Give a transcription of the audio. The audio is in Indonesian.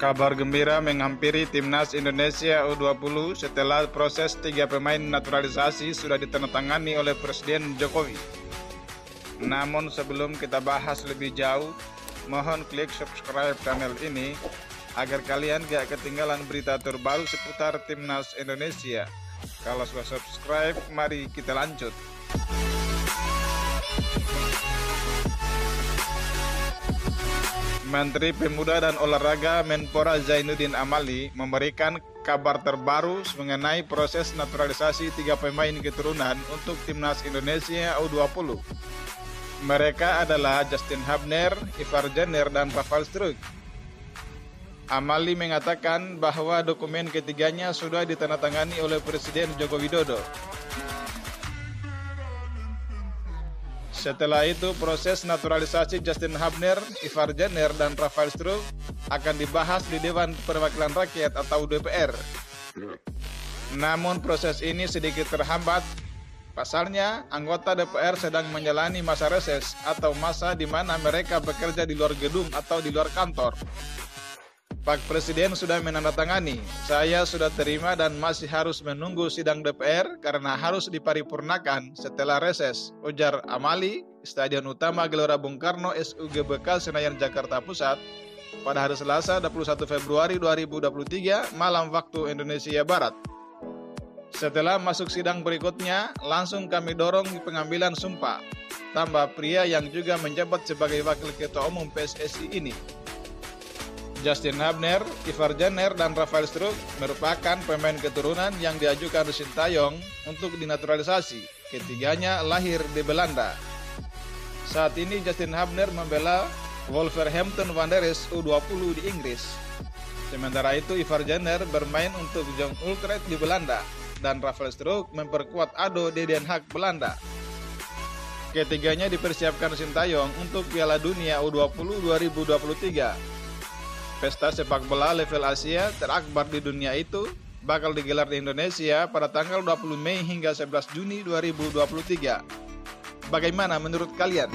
Kabar gembira menghampiri timnas Indonesia U20 setelah proses 3 pemain naturalisasi sudah ditandatangani oleh Presiden Jokowi. Namun sebelum kita bahas lebih jauh, mohon klik subscribe channel ini agar kalian gak ketinggalan berita terbaru seputar timnas Indonesia. Kalau sudah subscribe, mari kita lanjut. Menteri Pemuda dan Olahraga Menpora Zainuddin Amali memberikan kabar terbaru mengenai proses naturalisasi 3 pemain keturunan untuk timnas Indonesia U20. Mereka adalah Justin Hubner, Ivar Jenner, dan Rafael Struijk. Amali mengatakan bahwa dokumen ketiganya sudah ditandatangani oleh Presiden Joko Widodo. Setelah itu, proses naturalisasi Justin Hubner, Ivar Jenner, dan Rafael Struijk akan dibahas di Dewan Perwakilan Rakyat atau DPR. Namun proses ini sedikit terhambat. Pasalnya, anggota DPR sedang menjalani masa reses atau masa di mana mereka bekerja di luar gedung atau di luar kantor. Pak Presiden sudah menandatangani, saya sudah terima dan masih harus menunggu sidang DPR karena harus diparipurnakan setelah reses, ujar Amali, Stadion Utama Gelora Bung Karno SUGBK Senayan Jakarta Pusat pada hari Selasa 21 Februari 2023 malam waktu Indonesia Barat. Setelah masuk sidang berikutnya, langsung kami dorong pengambilan sumpah, tambah pria yang juga menjabat sebagai Wakil Ketua Umum PSSI ini. Justin Hubner, Ivar Jenner, dan Rafael Struijk merupakan pemain keturunan yang diajukan Sintayong untuk dinaturalisasi. Ketiganya lahir di Belanda. Saat ini Justin Hubner membela Wolverhampton Wanderers U20 di Inggris. Sementara itu Ivar Jenner bermain untuk Jong Utrecht di Belanda dan Rafael Struijk memperkuat ADO di Den Haag, Belanda. Ketiganya dipersiapkan Sintayong untuk Piala Dunia U20 2023. Pesta sepak bola level Asia terakbar di dunia itu bakal digelar di Indonesia pada tanggal 20 Mei hingga 11 Juni 2023. Bagaimana menurut kalian?